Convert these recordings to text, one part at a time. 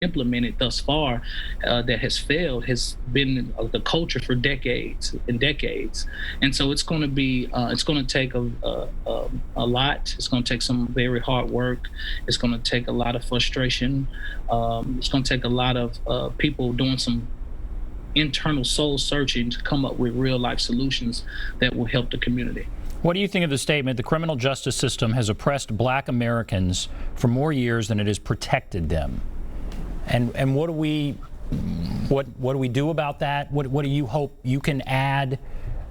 implemented thus far that has failed has been the culture for decades and decades. And so it's going to take a lot. It's going to take some very hard work. It's going to take a lot of frustration. It's going to take a lot of people doing some internal soul searching to come up with real life solutions that will help the community. What do you think of the statement, the criminal justice system has oppressed Black Americans for more years than it has protected them? And what do we do about that? What do you hope you can add?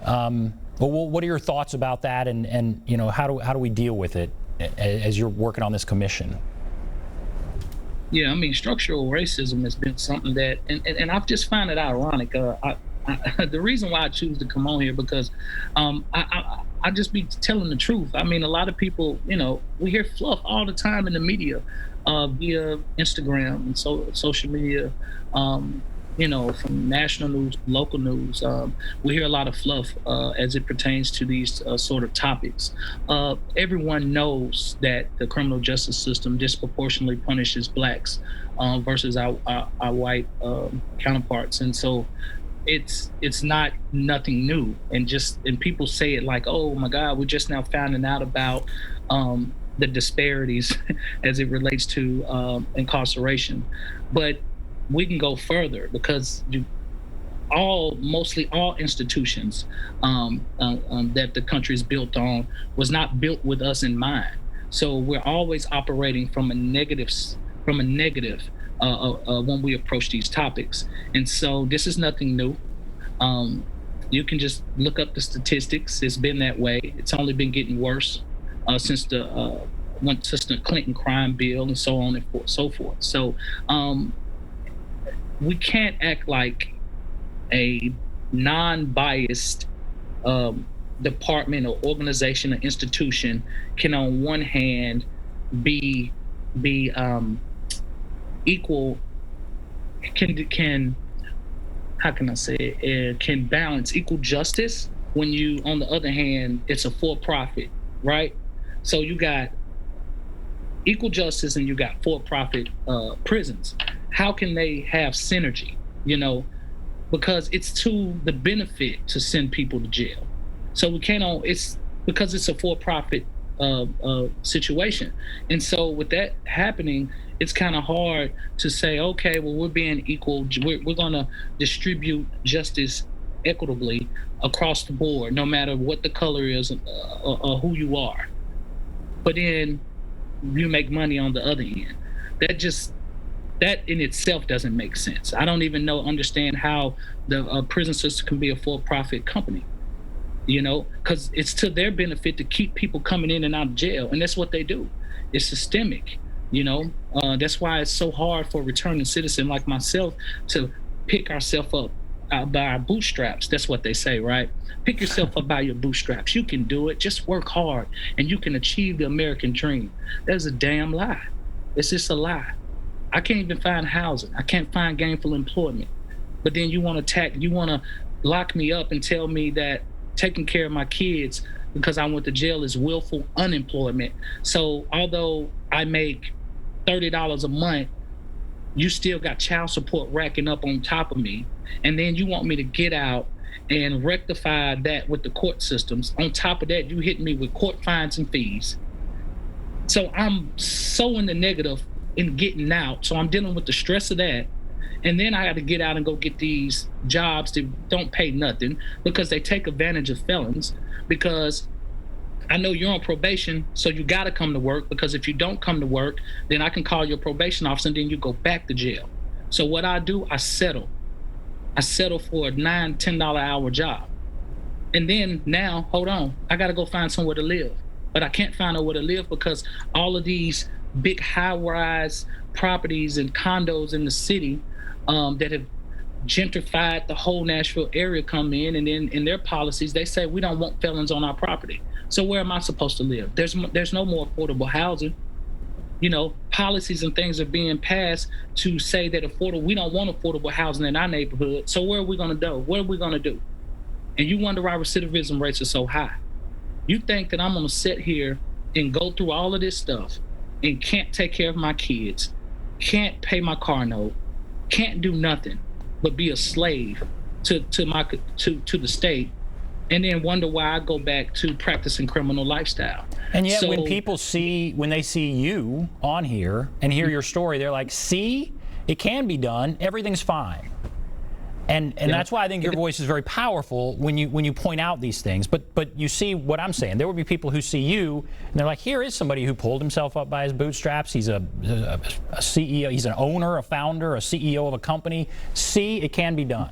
What are your thoughts about that? And you know, how do we deal with it as you're working on this commission? Yeah, I mean, structural racism has been something that, and I've just found it ironic. The reason why I choose to come on here because I just be telling the truth. I mean, a lot of people, you know, we hear fluff all the time in the media, via Instagram and social media, you know, from national news, local news. We hear a lot of fluff as it pertains to these sort of topics. Everyone knows that the criminal justice system disproportionately punishes Blacks versus our white counterparts. And so it's not nothing new. And people say it like, oh my God, we're just now finding out about the disparities as it relates to incarceration. But we can go further because mostly all institutions that the country is built on was not built with us in mind. So we're always operating from a negative when we approach these topics. And so this is nothing new. You can just look up the statistics. It's been that way. It's only been getting worse since the Clinton crime bill and so on and so forth. So we can't act like a non-biased department or organization or institution can on one hand be equal, can how can I say it, can balance equal justice when you, on the other hand, it's a for-profit, right? So you got equal justice and you got for-profit prisons. How can they have synergy? You know, because it's to the benefit to send people to jail. So we can't it's because it's a for-profit situation. And so with that happening, it's kind of hard to say, okay, well, we're being equal. We're going to distribute justice equitably across the board, no matter what the color is or who you are. But then you make money on the other end. That in itself doesn't make sense. I don't even understand how the prison system can be a for-profit company, you know, because it's to their benefit to keep people coming in and out of jail. And that's what they do. It's systemic, you know. That's why it's so hard for a returning citizen like myself to pick ourselves up by our bootstraps. That's what they say, right? Pick yourself up by your bootstraps. You can do it. Just work hard and you can achieve the American dream. That's a damn lie. It's just a lie. I can't even find housing. I can't find gainful employment. But then you want to lock me up and tell me that taking care of my kids because I went to jail is willful unemployment. So although I make $30 a month, you still got child support racking up on top of me. And then you want me to get out and rectify that with the court systems. On top of that, you hit me with court fines and fees. So I'm so in the negative in getting out. So I'm dealing with the stress of that. And then I got to get out and go get these jobs that don't pay nothing because they take advantage of felons. Because I know you're on probation, so you got to come to work, because if you don't come to work, then I can call your probation officer and then you go back to jail. So what I do, I settle for a $9, $10 hour job. And then now, hold on, I got to go find somewhere to live. But I can't find nowhere to live because all of these big high-rise properties and condos in the city that have gentrified the whole Nashville area come in, and then in their policies, they say we don't want felons on our property. So where am I supposed to live? There's no more affordable housing. You know, policies and things are being passed to say that we don't want affordable housing in our neighborhood. So where are we going to go? What are we going to do? And you wonder why recidivism rates are so high. You think that I'm going to sit here and go through all of this stuff and can't take care of my kids can't pay my car note, can't do nothing but be a slave to the state, and then wonder why I go back to practicing criminal lifestyle. And yet, So, when they see you on here and hear your story, they're like, see, it can be done. Everything's fine. And that's why I think your voice is very powerful when you point out these things. But you see what I'm saying. There would be people who see you and they're like, here is somebody who pulled himself up by his bootstraps. He's a CEO. He's an owner, a founder, a CEO of a company. See, it can be done.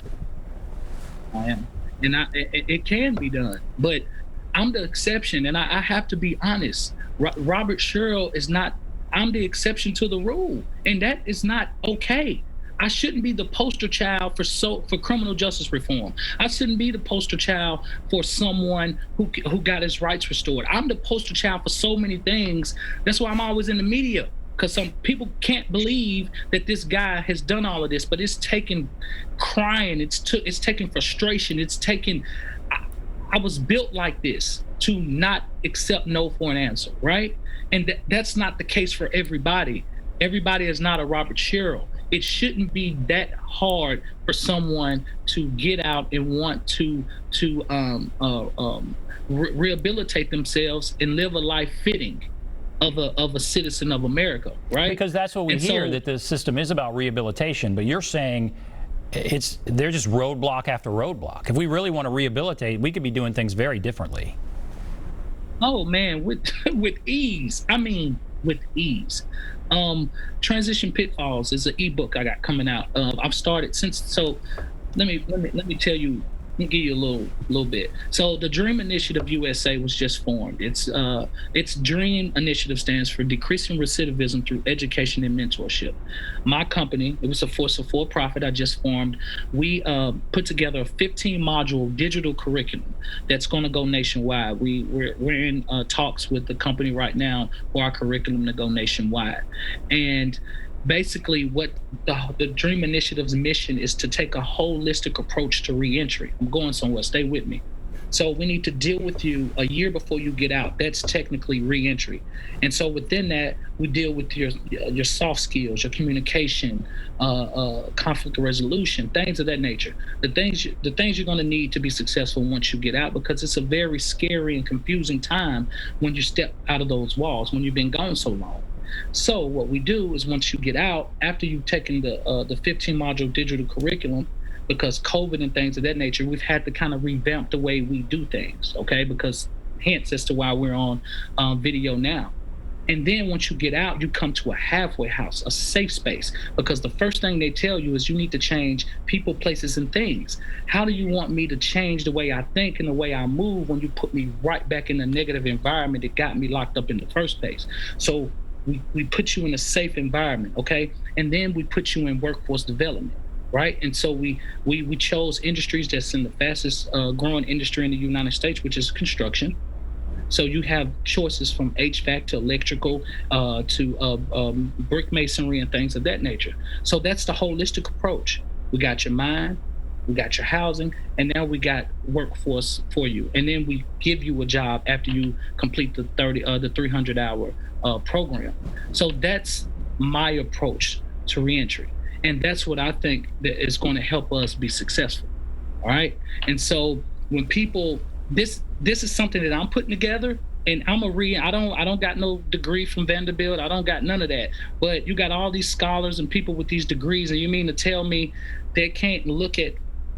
I am, and it can be done. But I'm the exception, and I have to be honest. Robert Sherrill is not. I'm the exception to the rule, and that is not okay. I shouldn't be the poster child for criminal justice reform. I shouldn't be the poster child for someone who got his rights restored. I'm the poster child for so many things. That's why I'm always in the media, because some people can't believe that this guy has done all of this. But it's taken crying. It's taken frustration. It's taken. I was built like this, to not accept no for an answer, right? And that's not the case for everybody. Everybody is not a Robert Sherrill. It shouldn't be that hard for someone to get out and want to rehabilitate themselves and live a life fitting of a citizen of America, right? Because that's what we hear, that the system is about rehabilitation. But you're saying they're just roadblock after roadblock. If we really want to rehabilitate, we could be doing things very differently. Oh man, with ease. I mean, with ease. Transition Pitfalls is an ebook I got coming out. I've started since. So let me tell you. Let me give you a little bit. So the Dream Initiative USA was just formed. Its Dream Initiative stands for Decreasing Recidivism Through Education and Mentorship. My company, it was a for-profit I just formed. We put together a 15-module digital curriculum that's going to go nationwide. We're in talks with the company right now for our curriculum to go nationwide. And basically, what the Dream Initiative's mission is to take a holistic approach to reentry. I'm going somewhere, stay with me. So we need to deal with you a year before you get out. That's technically reentry. And so within that, we deal with your soft skills, your communication, conflict resolution, things of that nature. The things you're going to need to be successful once you get out, because it's a very scary and confusing time when you step out of those walls, when you've been gone so long. So what we do is, once you get out, after you've taken the 15-module digital curriculum, because COVID and things of that nature, we've had to kind of revamp the way we do things, okay? Because hence as to why we're on video now. And then once you get out, you come to a halfway house, a safe space, because the first thing they tell you is you need to change people, places, and things. How do you want me to change the way I think and the way I move when you put me right back in the negative environment that got me locked up in the first place? So we put you in a safe environment, okay? And then we put you in workforce development, right? And so we chose industries that's in the fastest growing industry in the United States, which is construction. So you have choices from HVAC to electrical to brick masonry and things of that nature. So that's the holistic approach. We got your mind, we got your housing, and now we got workforce for you. And then we give you a job after you complete the 300-hour program. So that's my approach to reentry. And that's what I think that is going to help us be successful. All right. And so when people, this is something that I'm putting together, and I don't got no degree from Vanderbilt. I don't got none of that. But you got all these scholars and people with these degrees, and you mean to tell me they can't look at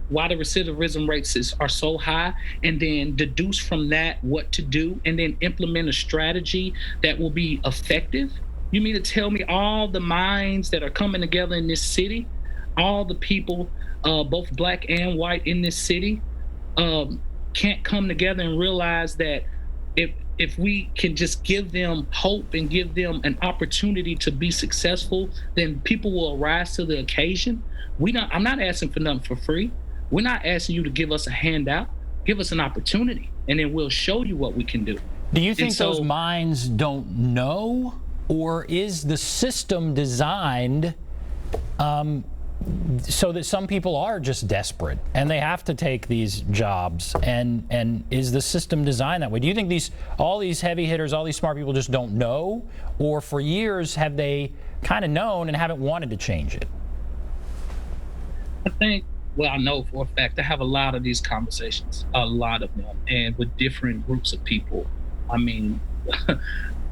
why the recidivism rates are so high and then deduce from that what to do and then implement a strategy that will be effective? You mean to tell me all the minds that are coming together in this city, all the people, both black and white in this city, can't come together and realize that if we can just give them hope and give them an opportunity to be successful, then people will rise to the occasion? I'm not asking for nothing for free. We're not asking you to give us a handout. Give us an opportunity, and then we'll show you what we can do. Do you think those minds don't know, or is the system designed so that some people are just desperate and they have to take these jobs? And is the system designed that way? Do you think all these heavy hitters, all these smart people just don't know, or for years have they kind of known and haven't wanted to change it? I think, well, I know for a fact I have a lot of these conversations, a lot of them, and with different groups of people. I mean,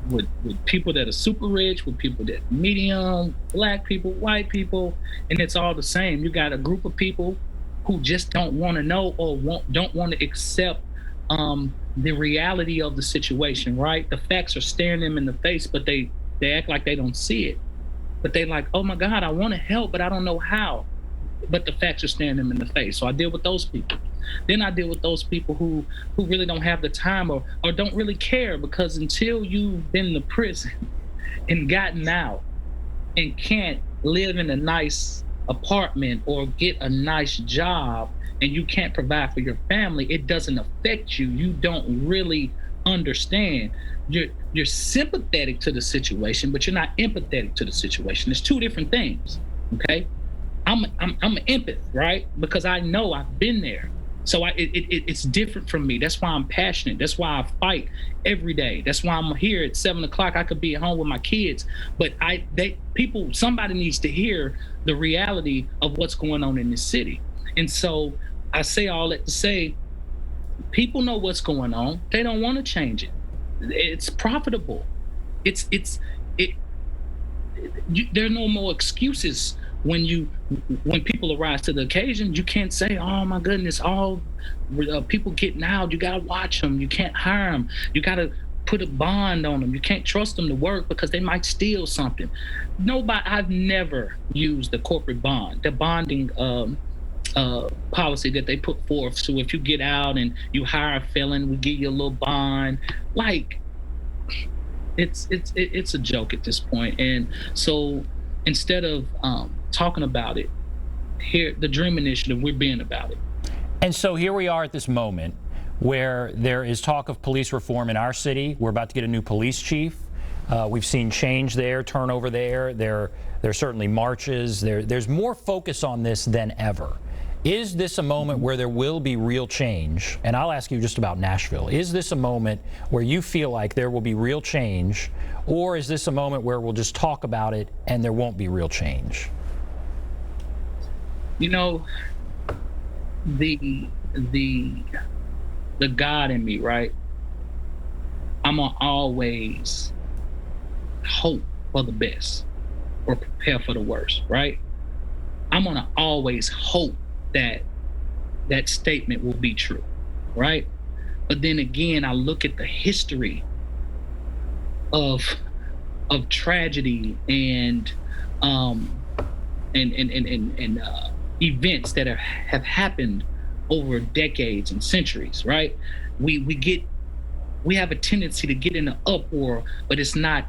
with people that are super rich, with people that medium, black people, white people, and it's all the same. You got a group of people who just don't want to know or don't want to accept the reality of the situation. Right, the facts are staring them in the face, but they act like they don't see it. But they like, oh my God, I want to help, but I don't know how. But the facts are staring them in the face. So I deal with those people. Then I deal with those people who really don't have the time or don't really care, because until you've been to prison and gotten out and can't live in a nice apartment or get a nice job and you can't provide for your family, it doesn't affect you. You don't really understand. You're sympathetic to the situation, but you're not empathetic to the situation. It's two different things. Okay. I'm an empath, right? Because I know I've been there. So it's different from me. That's why I'm passionate. That's why I fight every day. That's why I'm here at 7 o'clock. I could be at home with my kids, but somebody needs to hear the reality of what's going on in this city. And so I say all that to say, people know what's going on. They don't want to change it. It's profitable. There are no more excuses when people arise to the occasion. You can't say, oh my goodness, all people getting out, you gotta watch them, you can't hire them, you gotta put a bond on them, you can't trust them to work because they might steal something. I've never used the corporate bond, the bonding policy that they put forth. So if you get out and you hire a felon, we give you a little bond. Like, it's a joke at this point. And so instead of talking about it, here, the Dream Initiative, we're being about it. And so here we are at this moment where there is talk of police reform in our city. We're about to get a new police chief. We've seen change there, turnover there. There are certainly marches. There's more focus on this than ever. Is this a moment where there will be real change? And I'll ask you just about Nashville. Is this a moment where you feel like there will be real change, or is this a moment where we'll just talk about it and there won't be real change? You know, the God in me, right? I'm gonna always hope for the best or prepare for the worst, right? I'm gonna always hope that statement will be true, right? But then again, I look at the history of tragedy and events that have happened over decades and centuries, right? We have a tendency to get in an uproar, but it's not.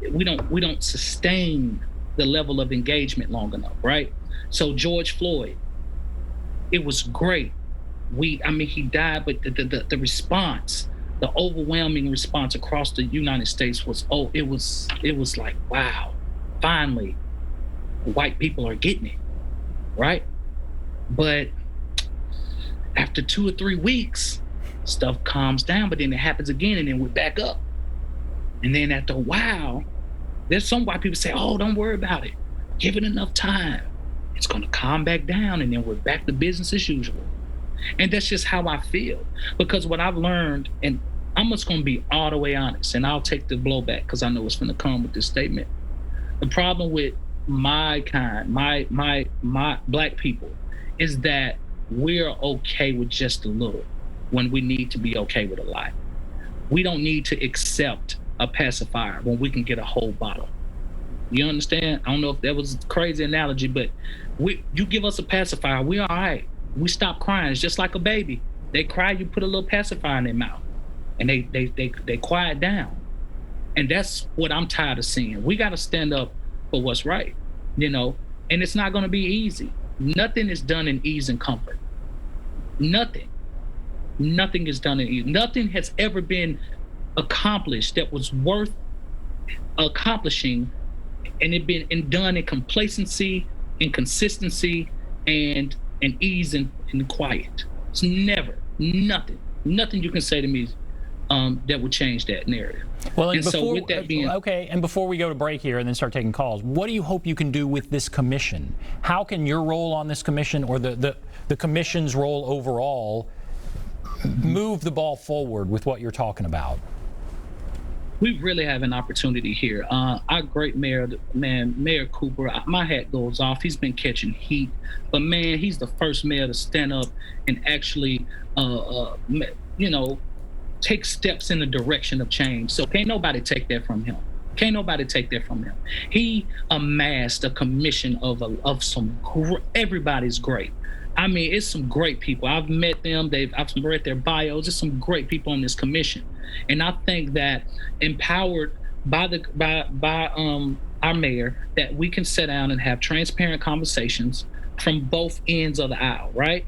We don't sustain the level of engagement long enough, right? So George Floyd, it was great. He died, but the response, the overwhelming response across the United States was, it was like, wow, finally, white people are getting it, right? But after 2 or 3 weeks, stuff calms down, but then it happens again, and then we're back up. And then after a while, there's some white people say, oh, don't worry about it. Give it enough time. It's going to calm back down, and then we're back to business as usual. And that's just how I feel. Because what I've learned, and I'm just going to be all the way honest, and I'll take the blowback because I know it's going to come with this statement. The problem with my kind, my black people, is that we're okay with just a little when we need to be okay with a lot. We don't need to accept a pacifier when we can get a whole bottle. You understand? I don't know if that was a crazy analogy, but you give us a pacifier, we all right. We stop crying. It's just like a baby. They cry, you put a little pacifier in their mouth, and they quiet down. And that's what I'm tired of seeing. We got to stand up for what's right, and it's not going to be easy. Nothing is done in ease and comfort. Nothing is done in ease. Nothing has ever been accomplished that was worth accomplishing and it been done in complacency, in consistency, and ease and quiet. It's never, nothing you can say to me that would change that narrative. Well, and so with that being okay, and before we go to break here and then start taking calls, what do you hope you can do with this commission? How can your role on this commission, or the commission's role overall, move the ball forward with what you're talking about? We really have an opportunity here. Our great mayor, Mayor Cooper, my hat goes off. He's been catching heat, but man, he's the first mayor to stand up and actually, take steps in the direction of change. So can't nobody take that from him. Can't nobody take that from him. He amassed a commission of some everybody's great. I mean, it's some great people. I've met them. I've read their bios. There's some great people on this commission, and I think that empowered by our mayor, that we can sit down and have transparent conversations from both ends of the aisle, right?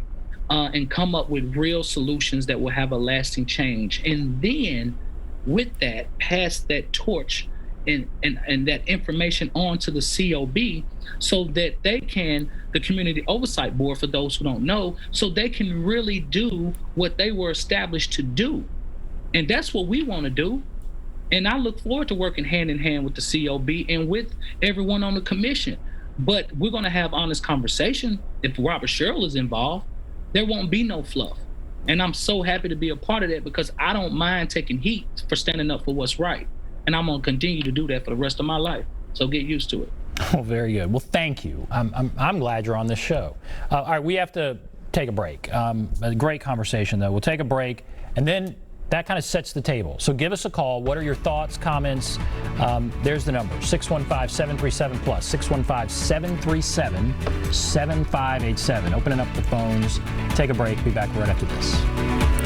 And come up with real solutions that will have a lasting change. And then with that, pass that torch and that information on to the COB, so that they can, the Community Oversight Board, for those who don't know, so they can really do what they were established to do. And that's what we want to do. And I look forward to working hand in hand with the COB and with everyone on the commission. But we're going to have honest conversation. If Robert Sherrill is involved, there won't be no fluff. And I'm so happy to be a part of that, because I don't mind taking heat for standing up for what's right. And I'm going to continue to do that for the rest of my life. So get used to it. Oh, very good. Well, thank you. I'm glad you're on this show. All right, we have to take a break. A great conversation, though. We'll take a break, and then that kind of sets the table. So give us a call. What are your thoughts, comments? There's the number, 615-737-PLUS, 615-737-7587. Opening up the phones. Take a break. Be back right after this.